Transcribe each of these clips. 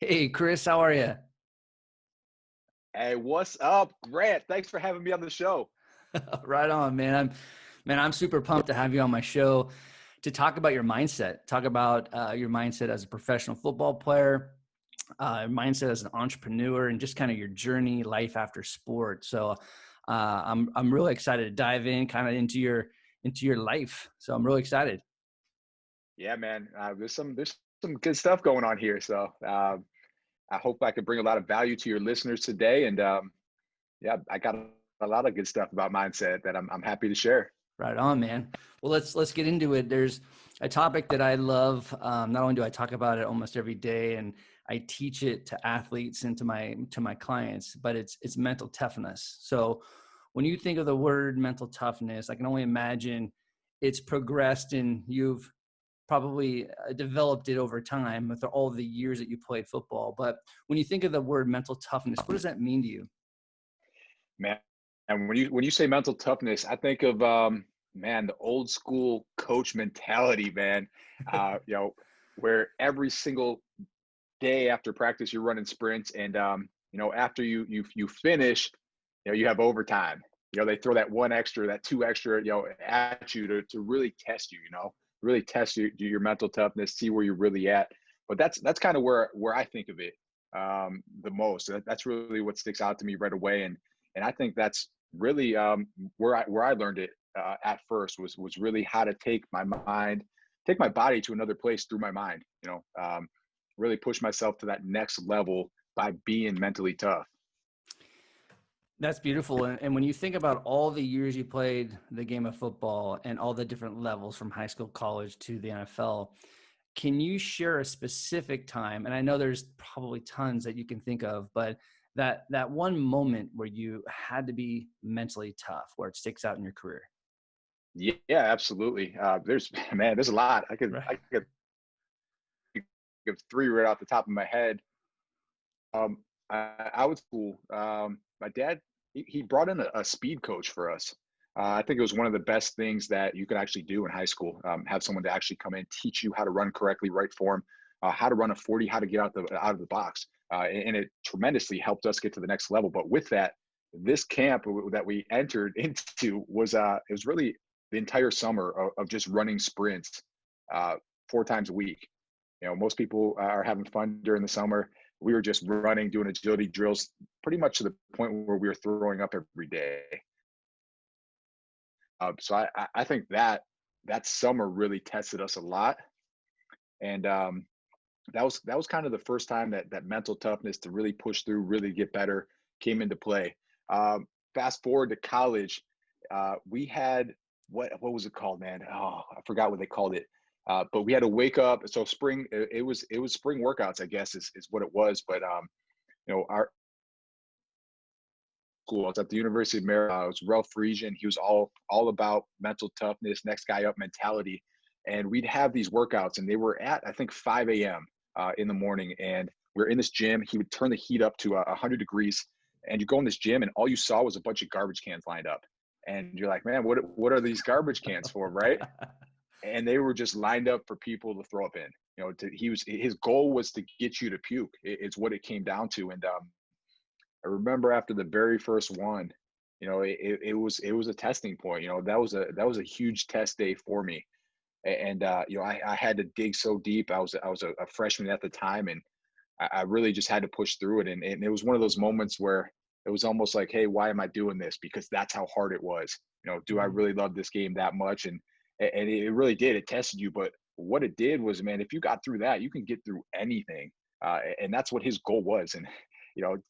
Hey, Chris, how are you? Hey, what's up, Grant? Thanks for having me on the show. Right on, man. I'm super pumped to have you on my show to talk about your mindset. Talk about your mindset as a professional football player, mindset as an entrepreneur, and just kind of your journey, life after sport. So, I'm really excited to dive in, kind of into your life. So I'm really excited. Yeah, man. There's some good stuff going on here. I hope I can bring a lot of value to your listeners today. And yeah, I got a lot of good stuff about mindset that I'm happy to share. Right on, man. Well, let's get into it. There's a topic that I love. Not only do I talk about it almost every day, and I teach it to athletes and to my clients, but it's mental toughness. So, when you think of the word mental toughness, I can only imagine it's progressed, and you've probably developed it over time with all the years that you played football. But when you think of the word mental toughness, what does that mean to you? Man. And when you say mental toughness, I think of man, the old school coach mentality, man. You know, where every single day after practice you're running sprints and after you finish, you have overtime. They throw that one extra, that two extra, at you to really test you, really test your mental toughness, see where you're really at. But that's kind of where I think of it the most. That's really what sticks out to me right away. And I think that's really where I learned it at first was really how to take my body to another place through my mind. Really push myself to that next level by being mentally tough. That's beautiful. And when you think about all the years you played the game of football and all the different levels from high school, college to the NFL, can you share a specific time? And I know there's probably tons that you can think of, but that one moment where you had to be mentally tough, where it sticks out in your career. Yeah, absolutely. There's man, there's a lot. I could Right. I could give three right off the top of my head. I was cool. My dad, he brought in a speed coach for us. I think it was one of the best things that you could actually do in high school. Have someone to actually come in, teach you how to run correctly, right form, how to run a 40, how to get out of the box, and it tremendously helped us get to the next level. But with that, this camp that we entered into was it was really the entire summer of just running sprints uh, 4 times a week. Most people are having fun during the summer. We were just running, doing agility drills, pretty much to the point where we were throwing up every day. So I think that summer really tested us a lot, and that was kind of the first time that mental toughness to really push through, really get better, came into play. Fast forward to college, we had what was it called, man? Oh, I forgot what they called it. But we had to wake up. So spring, it was spring workouts, I guess is what it was. But our school, I was at the University of Maryland. It was Ralph Friesian. He was all about mental toughness, next guy up mentality, and we'd have these workouts, and they were at I think 5 a.m. In the morning, and we're in this gym. He would turn the heat up to 100 degrees, and you go in this gym, and all you saw was a bunch of garbage cans lined up, and you're like, man, what are these garbage cans for, right? And they were just lined up for people to throw up in. His goal was to get you to puke. It's what it came down to, and I remember after the very first one, it was a testing point. That was a huge test day for me, and I had to dig so deep. I was a freshman at the time, and I really just had to push through it. And it was one of those moments where it was almost like, hey, why am I doing this? Because that's how hard it was. Do I Mhm. really love this game that much? And it really did. It tested you, but what it did was, man, if you got through that, you can get through anything. And that's what his goal was. And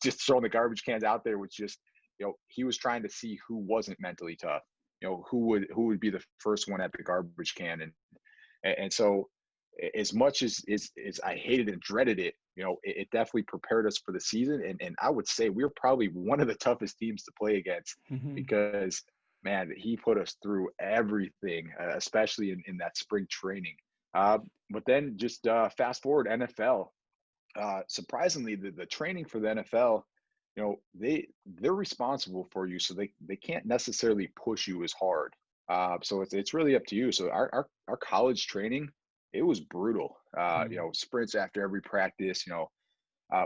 just throwing the garbage cans out there was just, he was trying to see who wasn't mentally tough. Who would be the first one at the garbage can, and so as much as I hated and dreaded it, it definitely prepared us for the season. And I would say we are probably one of the toughest teams to play against Mhm. because, man, he put us through everything, especially in that spring training. Uh, but then just fast forward NFL. Surprisingly, the training for the NFL, they're responsible for you, so they can't necessarily push you as hard. So it's really up to you. So our college training, it was brutal. Mm. Sprints after every practice.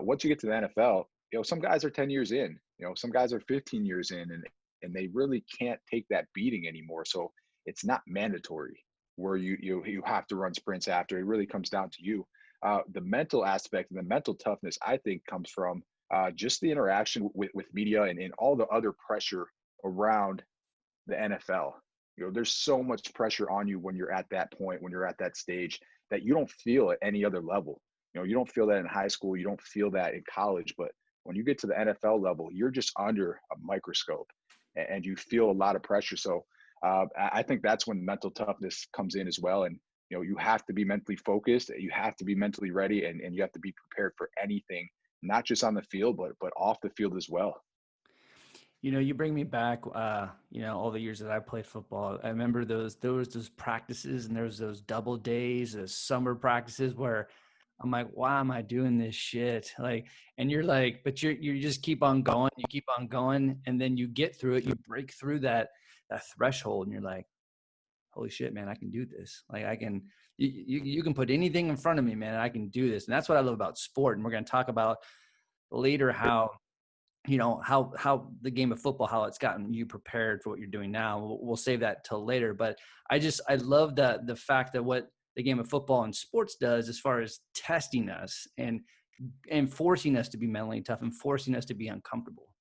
Once you get to the NFL, some guys are 10 years in, some guys are 15 years in, and they really can't take that beating anymore. So it's not mandatory where you have to run sprints after. It really comes down to you. The mental aspect and the mental toughness, I think, comes from just the interaction with media and all the other pressure around the NFL. There's so much pressure on you when you're at that point, when you're at that stage, that you don't feel at any other level. You don't feel that in high school, you don't feel that in college, but when you get to the NFL level, you're just under a microscope and you feel a lot of pressure. So I think that's when mental toughness comes in as well. And you have to be mentally focused, you have to be mentally ready, and you have to be prepared for anything, not just on the field, but off the field as well. You bring me back, all the years that I played football. I remember there was those practices, and there was those double days, those summer practices where I'm like, why am I doing this shit? Like, and you're like, but you just keep on going, you keep on going, and then you get through it, you break through that threshold, and you're like, holy shit, man, I can do this. Like, you can put anything in front of me, man, I can do this. And that's what I love about sport. And we're going to talk about later how how the game of football, how it's gotten you prepared for what you're doing now. We'll save that till later. But I love the fact that what the game of football and sports does as far as testing us and forcing us to be mentally tough and forcing us to be uncomfortable.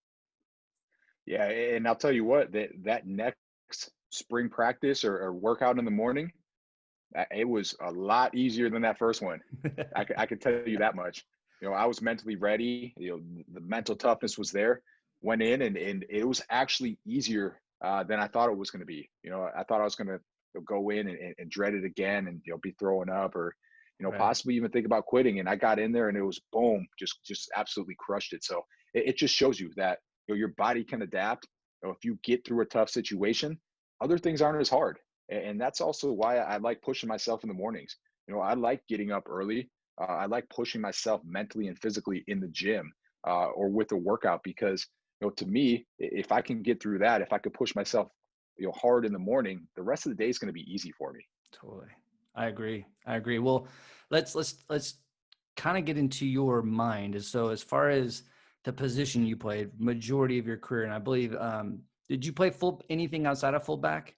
Yeah, and I'll tell you what, that next spring practice or workout in the morning, it was a lot easier than that first one. I could tell you that much. I was mentally ready. The mental toughness was there. Went in, and it was actually easier than I thought it was going to be. I thought I was going to go in and dread it again, and be throwing up, or Right. possibly even think about quitting. And I got in there, and it was boom, just absolutely crushed it. So it just shows you that your body can adapt. If you get through a tough situation, other things aren't as hard. And that's also why I like pushing myself in the mornings. I like getting up early. I like pushing myself mentally and physically in the gym or with a workout, because to me, if I can get through that, if I could push myself hard in the morning, the rest of the day is going to be easy for me. Totally. I agree. Well, let's kind of get into your mind. So as far as the position you played majority of your career, and I believe, did you play anything outside of fullback?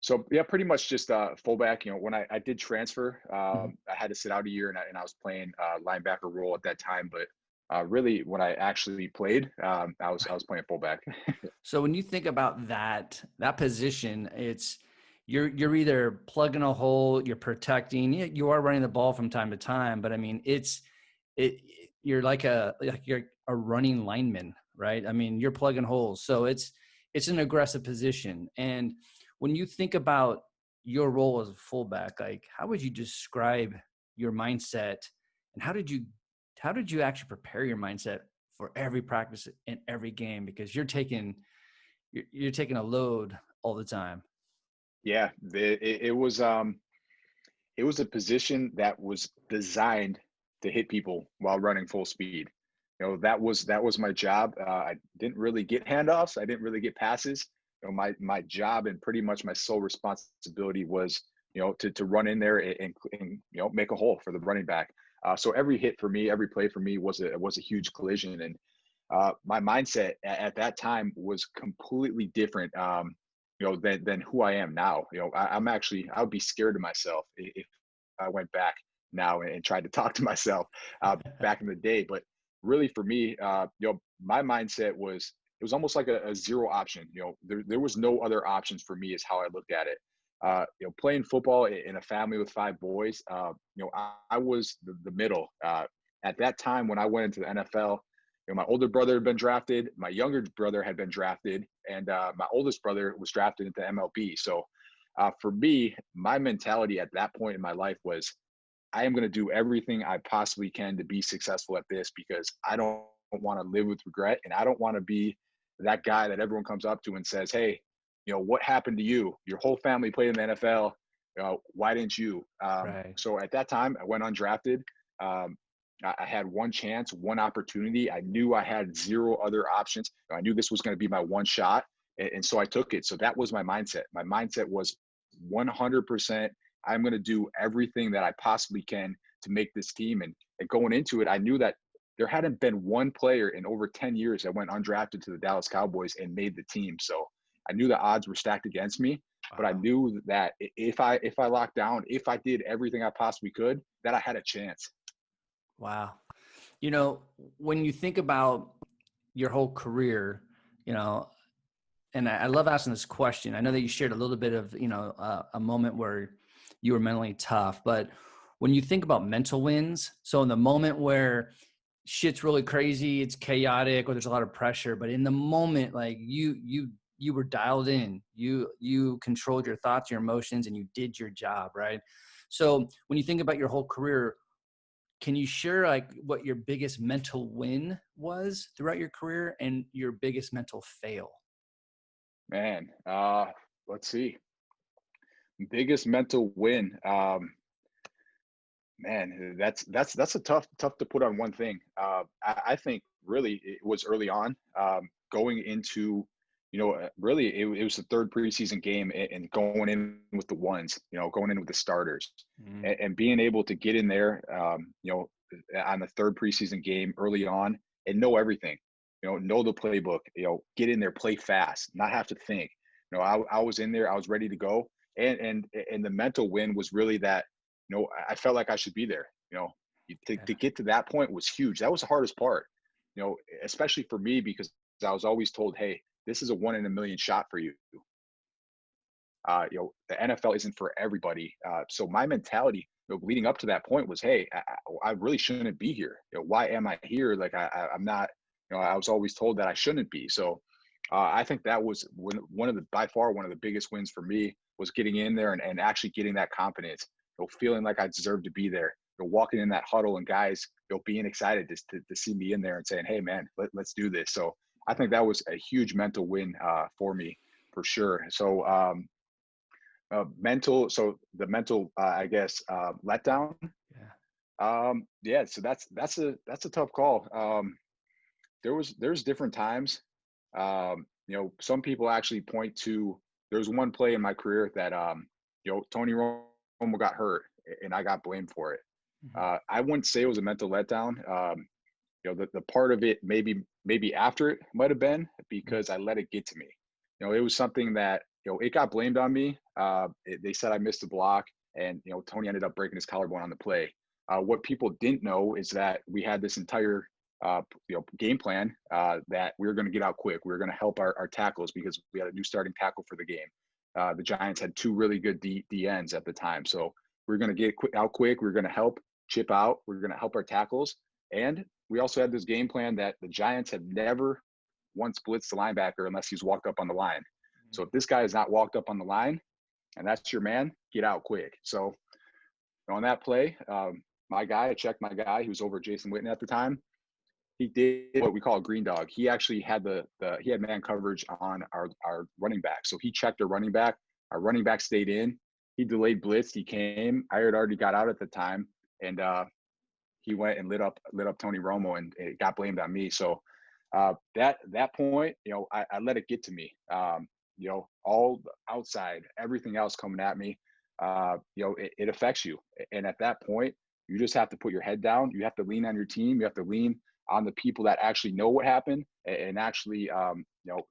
So yeah, pretty much just fullback. When I did transfer, Mhm. I had to sit out a year, and I was playing linebacker role at that time. But really, when I actually played, I was playing fullback. So when you think about that position, it's you're either plugging a hole, you're protecting, you are running the ball from time to time, but I mean it you're like you're a running lineman, right? I mean, you're plugging holes. So it's an aggressive position. And when you think about your role as a fullback, like how would you describe your mindset, and how did you actually prepare your mindset for every practice and every game, because you're taking a load all the time. Yeah, it was a position that was designed to hit people while running full speed. That was my job. I didn't really get handoffs. I didn't really get passes. My job and pretty much my sole responsibility was to run in there and make a hole for the running back. So every hit for me, every play for me was a huge collision. And my mindset at that time was completely different. Than who I am now. I would be scared of myself if I went back now and tried to talk to myself back in the day. But really, for me, my mindset it was almost like a zero option. There was no other options for me, is how I looked at it. Playing football in a family with five boys, I was the middle. At that time when I went into the NFL, my older brother had been drafted, my younger brother had been drafted, and my oldest brother was drafted into MLB. So for me, my mentality at that point in my life was, I am going to do everything I possibly can to be successful at this, because I don't want to live with regret, and I don't want to be that guy that everyone comes up to and says, hey, what happened to you? Your whole family played in the NFL. Why didn't you? Right. So at that time, I went undrafted. I had one chance, one opportunity. I knew I had zero other options. I knew this was going to be my one shot. And so I took it. So that was my mindset. My mindset was 100%. I'm going to do everything that I possibly can to make this team. And going into it, I knew that there hadn't been one player in over 10 years that went undrafted to the Dallas Cowboys and made the team. So I knew the odds were stacked against me, but I Wow. knew that if I locked down, if I did everything I possibly could, that I had a chance. Wow. You know, when you think about your whole career, you know, and I love asking this question. I know that you shared a little bit of, a moment where you were mentally tough, but when you think about mental wins, so in the moment where shit's really crazy, it's chaotic, or there's a lot of pressure, but in the moment, like you were dialed in, you controlled your thoughts, your emotions, and you did your job, right? So when you think about your whole career, can you share like what your biggest mental win was throughout your career and your biggest mental fail? Man, let's see. Biggest mental win. Man, that's a tough to put on one thing. I think really it was early on, going into, really it was the third preseason game, and going in with the ones, going in with the starters, Mm, and being able to get in there, on the third preseason game early on and know everything, know the playbook, get in there, play fast, not have to think. I was in there, I was ready to go, and the mental win was really that, I felt like I should be there. To yeah. get to that point was huge. That was the hardest part, especially for me, because I was always told, hey, this is a 1 in a million shot for you. The NFL isn't for everybody. So my mentality, leading up to that point was, hey, I really shouldn't be here. Why am I here? Like I'm not. I was always told that I shouldn't be. So I think that was one of the by far one of the biggest wins for me, was getting in there and actually getting that confidence. Feeling like I deserved to be there. Walking in that huddle and guys, being excited to see me in there and saying, hey man, let's do this. So I think that was a huge mental win, for me, for sure. So mental so the mental, I guess, letdown. Yeah. Yeah, so that's a tough call. There's different times. Some people actually point to, there's one play in my career that, Tony Romo got hurt and I got blamed for it. Mhm. I wouldn't say it was a mental letdown. The part of it, maybe after it might have been Mhm. because I let it get to me. It was something that, it got blamed on me. They said I missed a block, and Tony ended up breaking his collarbone on the play. What people didn't know is that we had this entire, game plan, that we were going to get out quick. We were going to help our tackles because we had a new starting tackle for the game. The Giants had two really good D ends at the time, so we are going to get out quick. We are going to help chip out. We are going to help our tackles, and we also had this game plan that the Giants had never once blitzed the linebacker unless he's walked up on the line. So if this guy is not walked up on the line and that's your man, get out quick. So on that play, I checked my guy, he was over Jason Witten at the time. He did what we call a green dog. He actually had he had man coverage on our running back. So he checked our running back. Our running back stayed in. He delayed blitz. He came. I had already got out at the time, and he went and lit up Tony Romo, and it got blamed on me. So that point, I let it get to me. All outside, everything else coming at me, it affects you. And at that point, you just have to put your head down. You have to lean on your team. You have to lean on the people that actually know what happened and actually,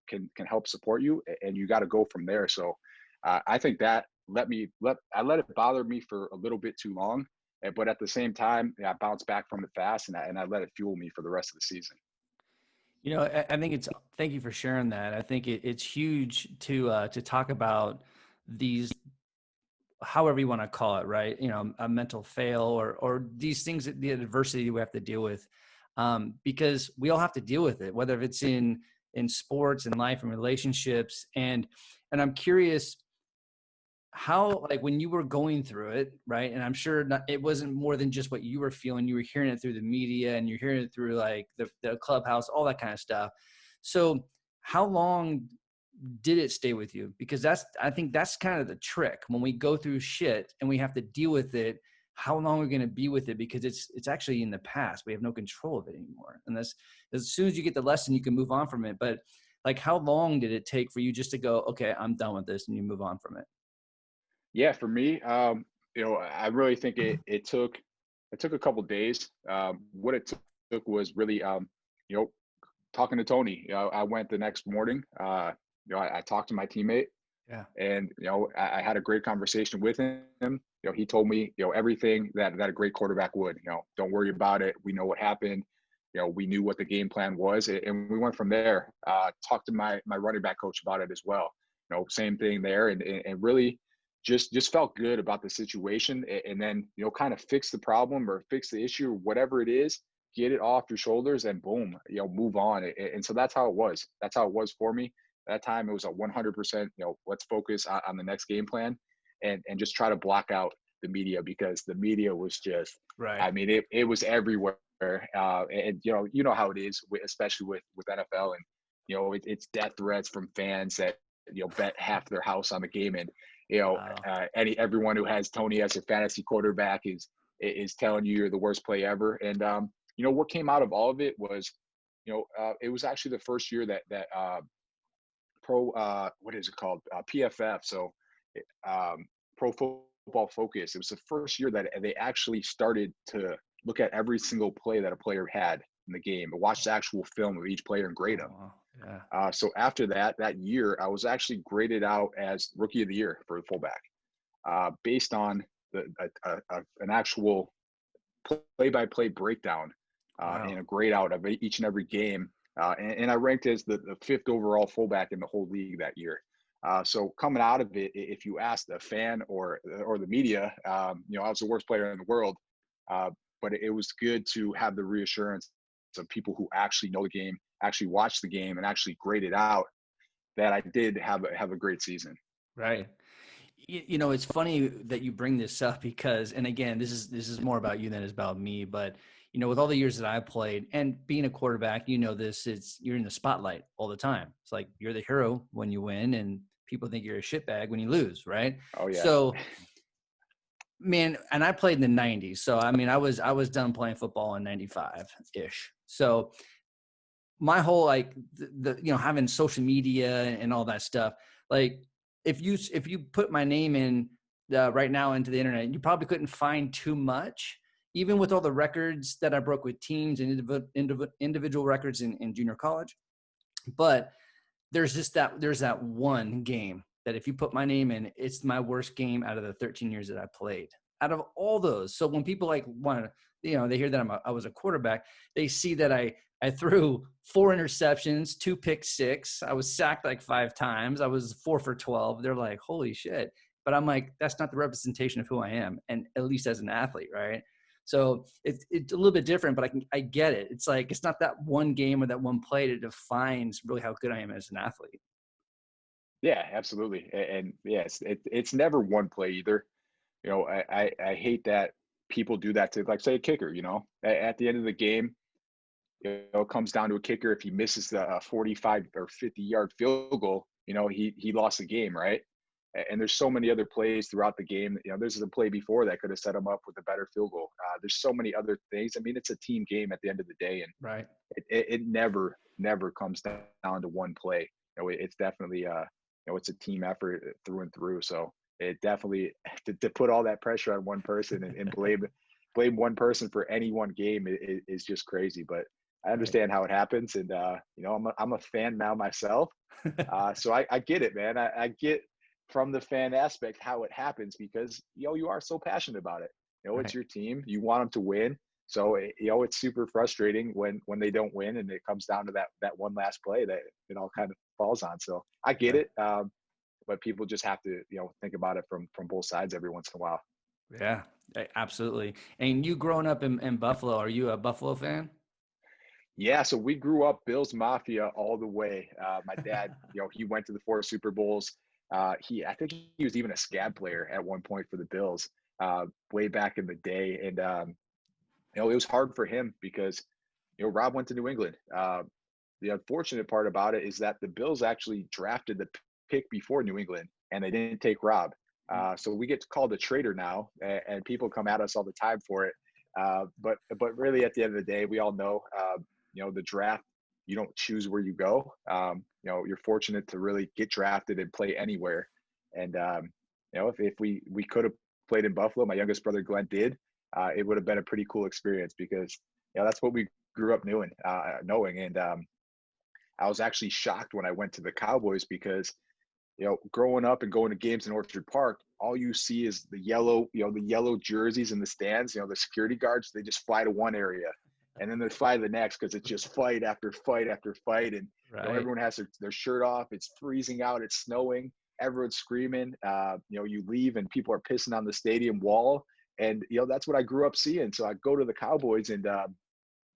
can help support you. And you got to go from there. So I think that I let it bother me for a little bit too long. But at the same time, I bounced back from it fast, and I let it fuel me for the rest of the season. I think thank you for sharing that. I think it's huge to talk about these, however you want to call it, right? A mental fail, or these things, that the adversity we have to deal with, because we all have to deal with it, whether it's in sports and life and relationships. And I'm curious how, like, when you were going through it, right? And I'm sure it wasn't more than just what you were feeling. You were hearing it through the media, and you're hearing it through like the clubhouse, all that kind of stuff. So how long did it stay with you? Because I think that's kind of the trick when we go through shit and we have to deal with it. How long are we going to be with it? Because it's actually in the past. We have no control of it anymore. And that's, as soon as you get the lesson, you can move on from it. But like, how long did it take for you just to go, okay, I'm done with this, and you move on from it? Yeah, for me, I really think it took a couple days. What it was really, you know, talking to Tony. I went the next morning. I talked to my teammate, Yeah. and I had a great conversation with him. He told me everything that a great quarterback would. Don't worry about it. We know what happened. We knew what the game plan was, and we went from there. Talked to my running back coach about it as well. Same thing there, and really just felt good about the situation, and then kind of fix the problem or fix the issue, whatever it is, get it off your shoulders, and boom, move on. And so that's how it was. That's how it was for me. That time it was a 100%. Let's focus on the next game plan, and just try to block out the media, because the media was just, Right. I mean, it was everywhere. And how it is, especially with NFL, and it's death threats from fans that bet half their house on the game, and Wow. everyone who has Tony as a fantasy quarterback is telling you you're the worst play ever. And what came out of all of it was, it was actually the first year that what is it called, PFF, so Pro Football Focus. It was the first year that they actually started to look at every single play that a player had in the game, and watch the actual film of each player and grade them. Wow. Yeah. So after that year, I was actually graded out as Rookie of the Year for the fullback, based on an actual play-by-play breakdown, Wow. and a grade out of each and every game. And I ranked as the fifth overall fullback in the whole league that year. So coming out of it, if you ask a fan or the media, I was the worst player in the world. But it was good to have the reassurance of people who actually know the game, actually watch the game, and actually grade it out, that I did have a great season. Right. It's funny that you bring this up because, and again, this is more about you than it's about me, but with all the years that I played and being a quarterback, you're in the spotlight all the time. It's like you're the hero when you win, and people think you're a shitbag when you lose, right? Oh yeah. So, man, and I played in the 90s. So, I mean, I was done playing football in 95 ish. So my whole, like, having social media and all that stuff, like, if you put my name in right now into the internet, you probably couldn't find too much, even with all the records that I broke with teams and individual records in junior college. But there's that one game that if you put my name in, it's my worst game out of the 13 years that I played, out of all those. So when people like want to, they hear that I was a quarterback, they see that I threw 4 interceptions, 2 pick six. I was sacked like 5 times. I was 4 for 12. They're like, holy shit. But I'm like, that's not the representation of who I am. And at least as an athlete, right? So it's a little bit different, but I get it. It's like, it's not that one game or that one play that defines really how good I am as an athlete. Yeah, absolutely. And yes, it's never one play either. I hate that people do that to, like, say, a kicker. At the end of the game, it comes down to a kicker. If he misses the 45 or 50-yard field goal, he lost the game, right? And there's so many other plays throughout the game. There's a play before that could have set him up with a better field goal. There's so many other things. I mean, it's a team game at the end of the day, and Right. it never comes down to one play. It's definitely it's a team effort through and through. So it definitely, to put all that pressure on one person, and blame one person for any one game is just crazy. But I Right. understand how it happens, and I'm a fan now myself, so I get it, man. I get from the fan aspect how it happens, because you are so passionate about it. It's Right. your team. You want them to win. So it's super frustrating when they don't win, and it comes down to that one last play that it all kind of falls on. So I get Yeah. it, but people just have to think about it from both sides every once in a while. Yeah, absolutely. And you growing up in Buffalo, are you a Buffalo fan? Yeah, so we grew up Bills Mafia all the way. My dad, he went to the 4 Super Bowls. I think he was even a scab player at one point for the Bills, way back in the day. And it was hard for him because Rob went to New England. The unfortunate part about it is that the Bills actually drafted the pick before New England, and they didn't take Rob. So we get called a traitor now, and people come at us all the time for it. But really, at the end of the day, we all know, the draft, you don't choose where you go. You're fortunate to really get drafted and play anywhere. And if we could have played in Buffalo, my youngest brother Glenn did, it would have been a pretty cool experience, because that's what we grew up knowing. And I was actually shocked when I went to the Cowboys because, growing up and going to games in Orchard Park, all you see is the yellow jerseys in the stands. The security guards, they just fly to one area and then they fly to the next because it's just fight after fight after fight. And, Right. everyone has their shirt off. It's freezing out. It's snowing. Everyone's screaming. You leave and people are pissing on the stadium wall. And, that's what I grew up seeing. So I go to the Cowboys and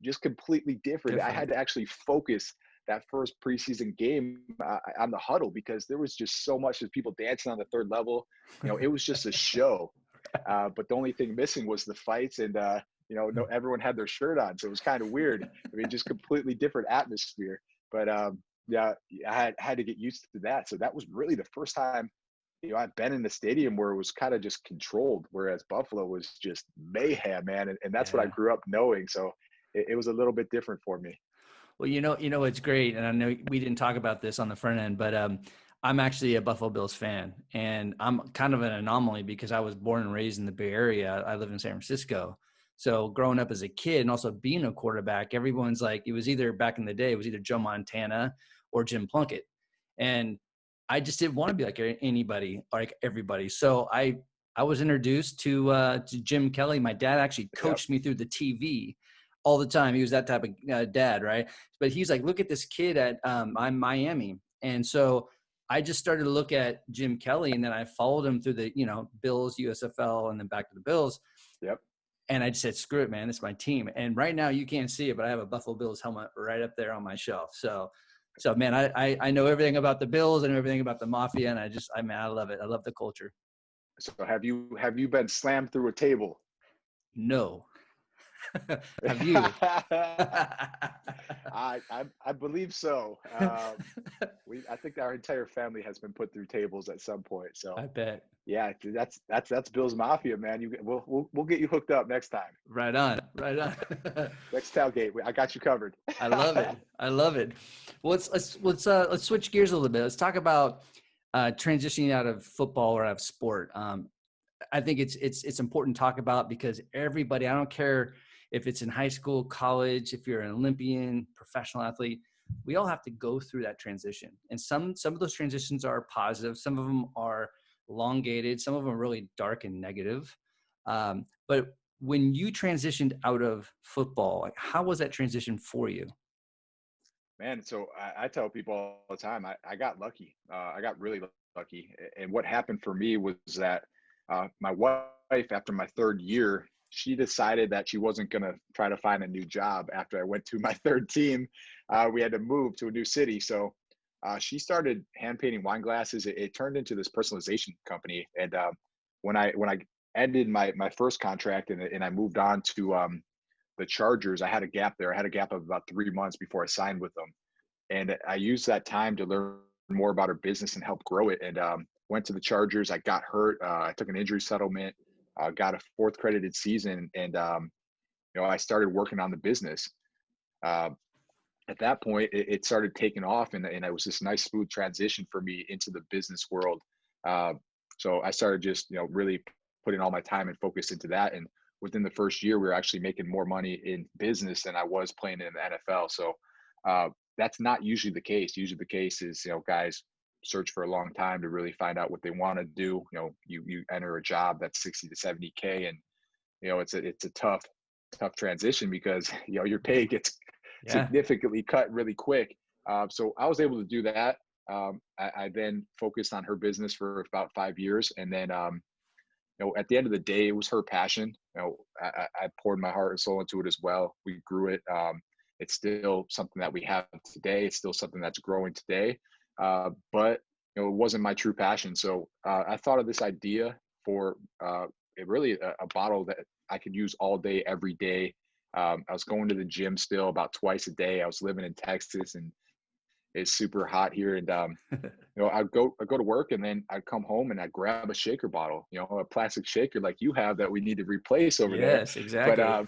just completely different. I had Different. to actually focus that first preseason game on the huddle because there was just so much of people dancing on the third level. It was just a show. But the only thing missing was the fights and, no, everyone had their shirt on. So it was kind of weird. I mean, just completely different atmosphere. But yeah, I had to get used to that. So that was really the first time, I've been in the stadium where it was kind of just controlled, whereas Buffalo was just mayhem, man. And that's what I Yeah. grew up knowing. So it was a little bit different for me. Well, it's great. And I know we didn't talk about this on the front end, but I'm actually a Buffalo Bills fan, and I'm kind of an anomaly because I was born and raised in the Bay Area. I live in San Francisco. So growing up as a kid and also being a quarterback, everyone's like, it was either back in the day, it was either Joe Montana or Jim Plunkett. And I just didn't want to be like anybody, like everybody. So I was introduced to Jim Kelly. My dad actually Yep. coached me through the TV all the time. He was that type of dad, right? But he's like, look at this kid at I'm Miami. And so I just started to look at Jim Kelly, and then I followed him through the, Bills, USFL, and then back to the Bills. Yep. And I just said, screw it, man. It's my team. And right now you can't see it, but I have a Buffalo Bills helmet right up there on my shelf. So man, I know everything about the Bills and everything about the Mafia. And I love it. I love the culture. So have you been slammed through a table? No. Have you? I believe so. I think our entire family has been put through tables at some point. So I bet. yeah, that's Bill's Mafia, man. We'll get you hooked up next time. Right on. Right on. Next tailgate, I got you covered. I love it. I love it. Well, let's switch gears a little bit. Let's talk about transitioning out of football or out of sport. I think it's important to talk about because everybody, I don't care if it's in high school, college, if you're an Olympian, professional athlete, we all have to go through that transition. And some of those transitions are positive. Some of them are elongated. Some of them are really dark and negative. But when you transitioned out of football, like, how was that transition for you? Man, so I tell people all the time, I got lucky. I got really lucky. And what happened for me was that my wife, after my third year, she decided that she wasn't going to try to find a new job after I went to my third team. We had to move to a new city. So she started hand painting wine glasses. It turned into this personalization company. And when I ended my first contract and I moved on to the Chargers, I had a gap there. I had a gap of about 3 months before I signed with them. And I used that time to learn more about our business and help grow it. And went to the Chargers. I got hurt. I took an injury settlement, got a fourth credited season. And, I started working on the business. Uh, at that point, it started taking off and it was this nice, smooth transition for me into the business world. Uh, so I started just, really putting all my time and focus into that. And within the first year, we were actually making more money in business than I was playing in the NFL. So that's not usually the case. Usually the case is, guys search for a long time to really find out what they want to do. You enter a job that's 60 to 70K and, it's a tough transition because, your pay gets Yeah. significantly cut really quick. So I was able to do that. I then focused on her business for about 5 years. And then, at the end of the day, it was her passion. I poured my heart and soul into it as well. We grew it. It's still something that we have today. It's still something that's growing today. But it wasn't my true passion. So I thought of this idea for a bottle that I could use all day, every day. I was going to the gym still about twice a day. I was living in Texas and it's super hot here. And, I'd go to work and then I'd come home and I'd grab a shaker bottle, a plastic shaker like you have that we need to replace over there. Yes, But exactly.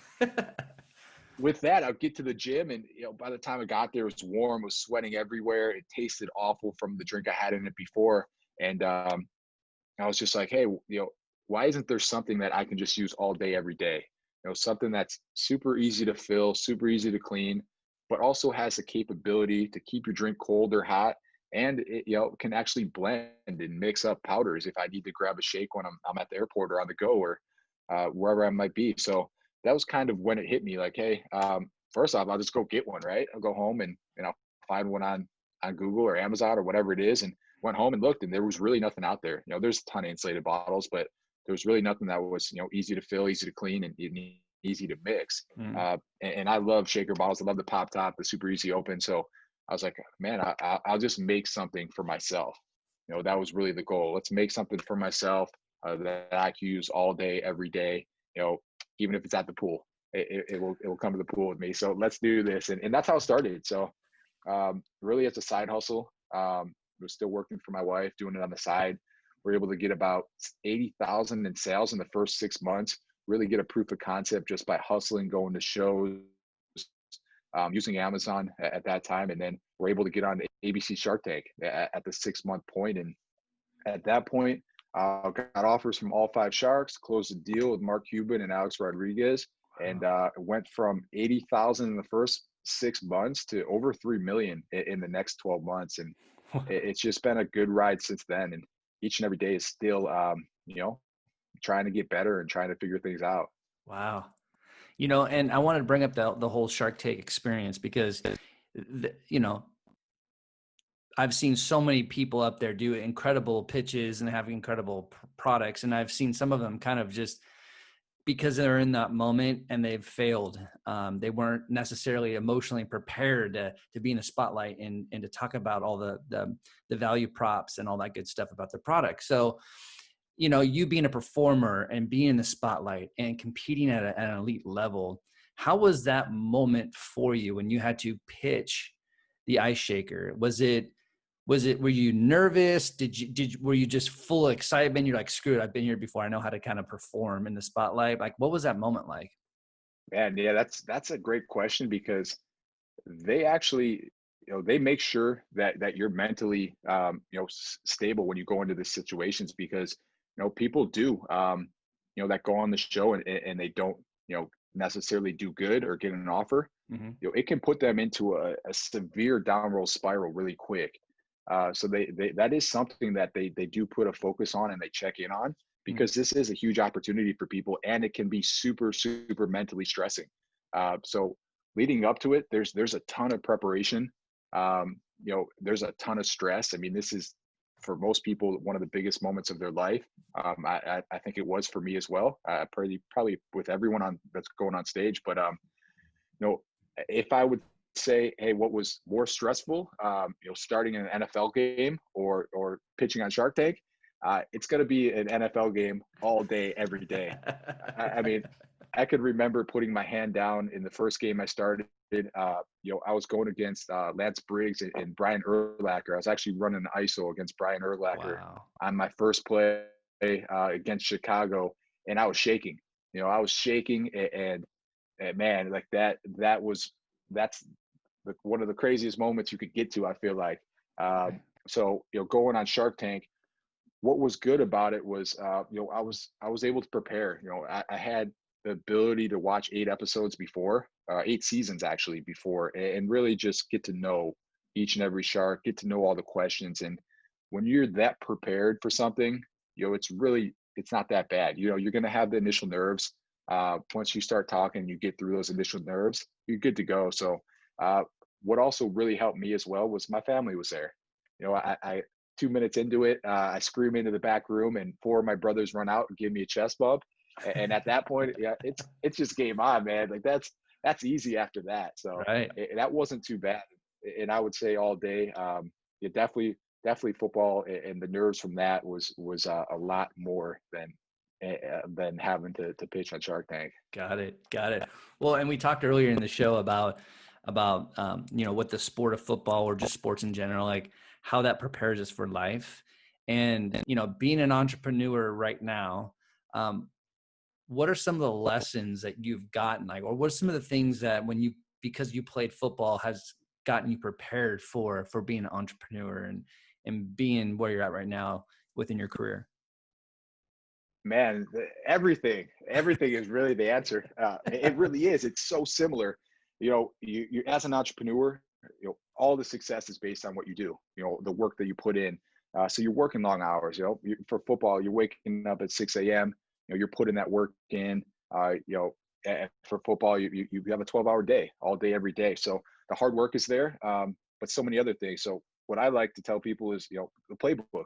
with that, I'd get to the gym and, by the time I got there, it was warm, it was sweating everywhere. It tasted awful from the drink I had in it before. And I was just like, hey, why isn't there something that I can just use all day, every day? something that's super easy to fill, super easy to clean, but also has the capability to keep your drink cold or hot. And it, can actually blend and mix up powders if I need to grab a shake when I'm at the airport or on the go, or wherever I might be. So that was kind of when it hit me like, hey, first off, I'll just go get one, right? I'll go home and I'll find one on Google or Amazon or whatever it is. And went home and looked, and there was really nothing out there. There's a ton of insulated bottles, but there was really nothing that was, easy to fill, easy to clean, and easy to mix. Mm. And I love shaker bottles. I love the pop top, the super easy open. So I was like, man, I'll just make something for myself. That was really the goal. Let's make something for myself that I can use all day, every day. Even if it's at the pool, it will come to the pool with me. So let's do this, and that's how it started. So really, it's a side hustle. Was still working for my wife, doing it on the side. We're able to get about 80,000 in sales in the first 6 months. Really get a proof of concept just by hustling, going to shows, using Amazon at that time, and then we're able to get on ABC Shark Tank at the 6 month point. And at that point, got offers from all 5 sharks, closed a deal with Mark Cuban and Alex Rodriguez, and went from 80,000 in the first 6 months to over 3 million in the next 12 months. And it's just been a good ride since then. And each and every day is still, trying to get better and trying to figure things out. Wow. And I wanted to bring up the whole Shark Tank experience because, I've seen so many people up there do incredible pitches and have incredible products. And I've seen some of them kind of just because they're in that moment and they've failed. They weren't necessarily emotionally prepared to be in the spotlight and to talk about all the value props and all that good stuff about the product. So, you being a performer and being in the spotlight and competing at an elite level, how was that moment for you when you had to pitch the ice shaker? Were you nervous? Were you just full of excitement? You're like, screw it, I've been here before. I know how to kind of perform in the spotlight. Like, what was that moment like? And yeah, that's a great question, because they actually, they make sure that you're mentally, stable when you go into these situations, because, people do, that go on the show and they don't, necessarily do good or get an offer. Mm-hmm. It can put them into a severe downward spiral really quick. So they that is something that they do put a focus on and they check in on, because this is a huge opportunity for people, and it can be super, super mentally stressing. So leading up to it, there's a ton of preparation. There's a ton of stress. I mean, this is, for most people, one of the biggest moments of their life. I think it was for me as well. Probably with everyone that's going on stage. But if I would say, hey, what was more stressful, starting an NFL game or pitching on Shark Tank, it's going to be an NFL game all day, every day. I mean, I could remember putting my hand down in the first game I started. I was going against Lance Briggs and Brian Urlacher. I was actually running an ISO against Brian Urlacher on my first play against Chicago, and I was shaking. I was shaking, and man, like that's one of the craziest moments you could get to, I feel like. So going on Shark Tank, what was good about it was, I was able to prepare. I had the ability to watch 8 episodes before, 8 seasons actually before, and really just get to know each and every shark, get to know all the questions. And when you're that prepared for something, it's not that bad. You're going to have the initial nerves. Once you start talking, you get through those initial nerves, you're good to go. So what also really helped me as well was my family was there. I 2 minutes into it, I scream into the back room, and 4 of my brothers run out and give me a chest bump. And at that point, yeah, it's just game on, man. Like that's easy after that. So Right. that wasn't too bad. And I would say all day, definitely football, and the nerves from that was a lot more than having to pitch on Shark Tank. Got it. Well, and we talked earlier in the show about what the sport of football, or just sports in general, like how that prepares us for life. And being an entrepreneur right now, what are some of the lessons that you've gotten, like, or what are some of the things that because you played football, has gotten you prepared for being an entrepreneur and being where you're at right now within your career? Man, everything is really the answer. It really is. It's so similar. You as an entrepreneur, all the success is based on what you do. The work that you put in. So you're working long hours. For football, you're waking up at 6 a.m. You're putting that work in. And for football, you have a 12-hour day, all day, every day. So the hard work is there, but so many other things. So what I like to tell people is, the playbook.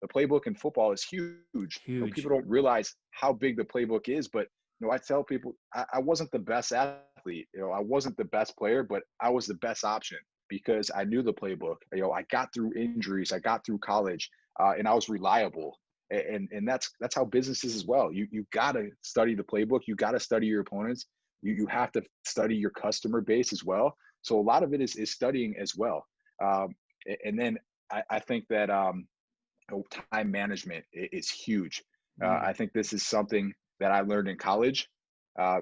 The playbook in football is huge. People Huge. don't realize how big the playbook is, but I tell people I wasn't the best athlete. I wasn't the best player, but I was the best option because I knew the playbook. I got through injuries, I got through college, and I was reliable. And that's how business is as well. You got to study the playbook. You got to study your opponents. You have to study your customer base as well. So a lot of it is studying as well. And then I think that time management is huge. I Mm. think this is something that I learned in college,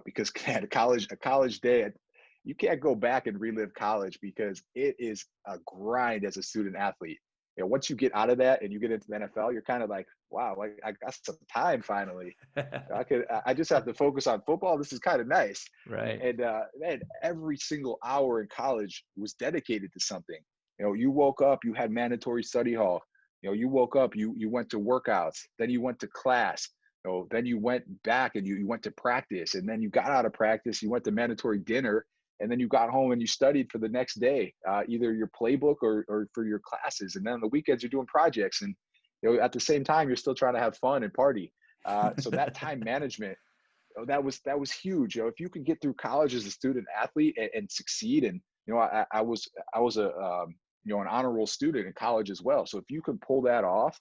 because at a college day, you can't go back and relive college because it is a grind as a student athlete. Once you get out of that and you get into the NFL, you're kind of like, wow, like I got some time finally. I just have to focus on football. This is kind of nice. Right. And man, every single hour in college was dedicated to something. You woke up, you had mandatory study hall. You woke up, you went to workouts, then you went to class. Then you went back and you went to practice, and then you got out of practice, you went to mandatory dinner, and then you got home and you studied for the next day, either your playbook or for your classes. And then on the weekends you're doing projects, and at the same time you're still trying to have fun and party. So that time management, that was huge. If you could get through college as a student athlete and succeed, and I was a an honor roll student in college as well. So if you can pull that off,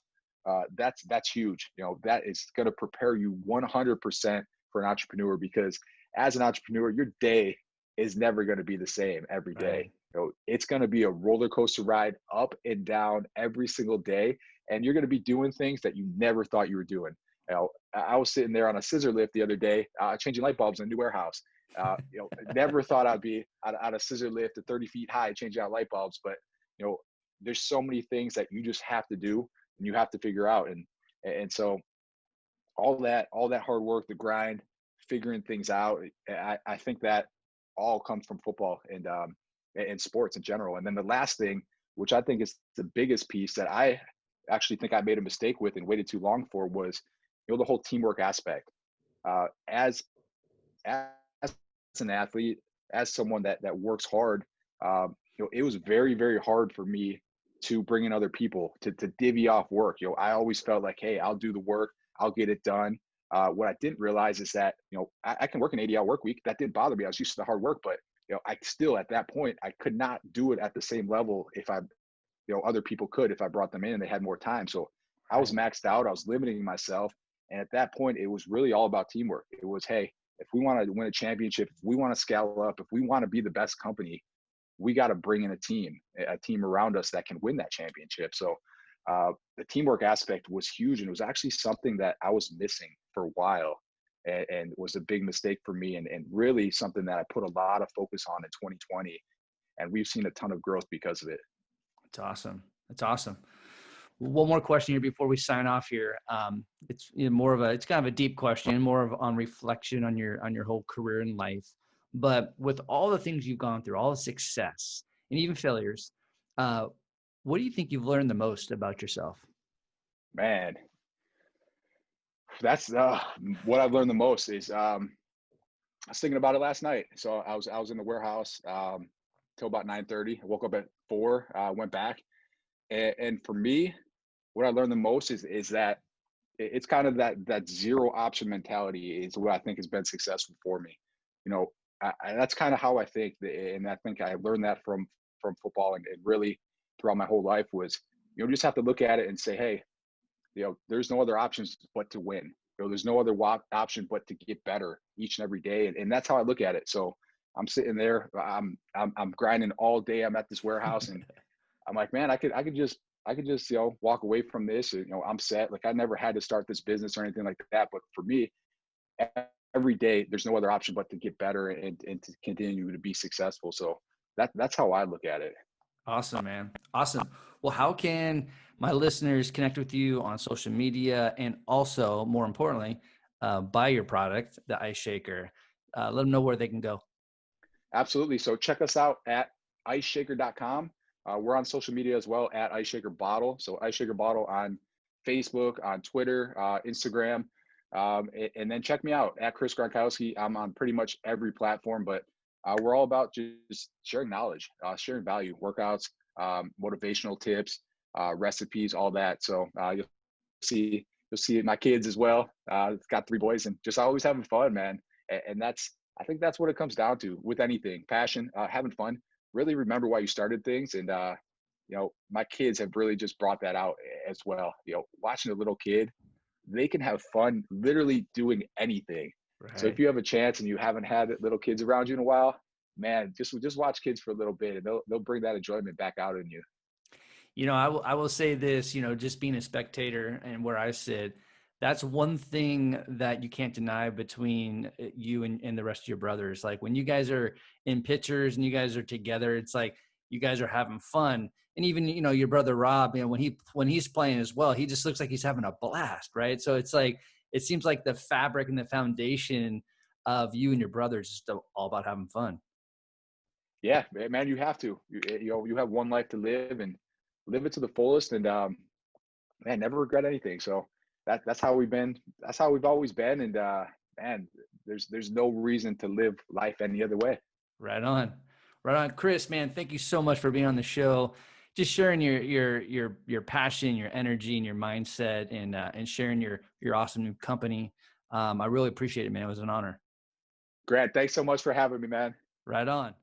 that's huge. That is going to prepare you 100% for an entrepreneur, because as an entrepreneur, your day is never going to be the same every day. Right. It's going to be a roller coaster ride up and down every single day, and you're going to be doing things that you never thought you were doing. I was sitting there on a scissor lift the other day, changing light bulbs in a new warehouse. Never thought I'd be on a scissor lift at 30 feet high changing out light bulbs, but there's so many things that you just have to do and you have to figure out. And so all that hard work, the grind, figuring things out, I think that all comes from football and sports in general. And then the last thing, which I think is the biggest piece that I actually think I made a mistake with and waited too long for, was the whole teamwork aspect. As an athlete, as someone that works hard, it was very, very hard for me to bring in other people to divvy off work. I always felt like, hey, I'll do the work, I'll get it done. What I didn't realize is that I can work an 80-hour work week. That didn't bother me. I was used to the hard work, but I still, at that point, I could not do it at the same level if other people could, if I brought them in and they had more time. So I was Right. maxed out. I was limiting myself. And at that point, it was really all about teamwork. It was, hey, if we want to win a championship, if we want to scale up, if we want to be the best company, we got to bring in a team around us that can win that championship. So the teamwork aspect was huge. And it was actually something that I was missing for a while, and was a big mistake for me, and really something that I put a lot of focus on in 2020. And we've seen a ton of growth because of it. That's awesome. That's awesome. One more question here before we sign off here. It's it's kind of a deep question, more of on reflection on your whole career in life. But with all the things you've gone through, all the success and even failures, what do you think you've learned the most about yourself? Man, that's what I've learned the most is I was thinking about it last night. So I was in the warehouse till about 9:30. I woke up at 4, went back, and for me, what I learned the most is that it's kind of that zero option mentality is what I think has been successful for me. You know, that's kind of how I think, and I think I learned that from football, and really throughout my whole life was, you just have to look at it and say, hey, there's no other options but to win. There's no other option but to get better each and every day, and that's how I look at it. So I'm sitting there, I'm grinding all day. I'm at this warehouse, and I'm like, man, I could just walk away from this. I'm set. Like, I never had to start this business or anything like that. But for me, every day, there's no other option but to get better and to continue to be successful. So that's how I look at it. Awesome, man. Awesome. Well, how can my listeners connect with you on social media and also, more importantly, buy your product, the Ice Shaker? Let them know where they can go. Absolutely. So check us out at iceshaker.com. We're on social media as well at iceshaker bottle. So iceshaker bottle on Facebook, on Twitter, Instagram. And then check me out at Chris Gronkowski. I'm on pretty much every platform, but we're all about just sharing knowledge, sharing value, workouts, motivational tips, recipes, all that. So you'll see my kids as well. Got three boys, and just always having fun, man. And that's, I think that's what it comes down to with anything: passion, having fun. Really remember why you started things, and my kids have really just brought that out as well. Watching a little kid, they can have fun literally doing anything. So if Right. you have a chance and you haven't had little kids around you in a while, man, just watch kids for a little bit, and they'll bring that enjoyment back out in you. I will say this, just being a spectator and where I sit, that's one thing that you can't deny between you and the rest of your brothers. Like when you guys are in pictures and you guys are together, it's like you guys are having fun. And even, your brother Rob, when he's playing as well, he just looks like he's having a blast, right? So it's like, it seems like the fabric and the foundation of you and your brothers is still all about having fun. Yeah, man, you have to. You have one life to live, and live it to the fullest. And man, never regret anything. So that's how we've been. That's how we've always been. And man, there's no reason to live life any other way. Right on. Right on. Chris, man, thank you so much for being on the show. Just sharing your passion, your energy, and your mindset, and sharing your awesome new company. I really appreciate it, man. It was an honor. Grant, thanks so much for having me, man. Right on.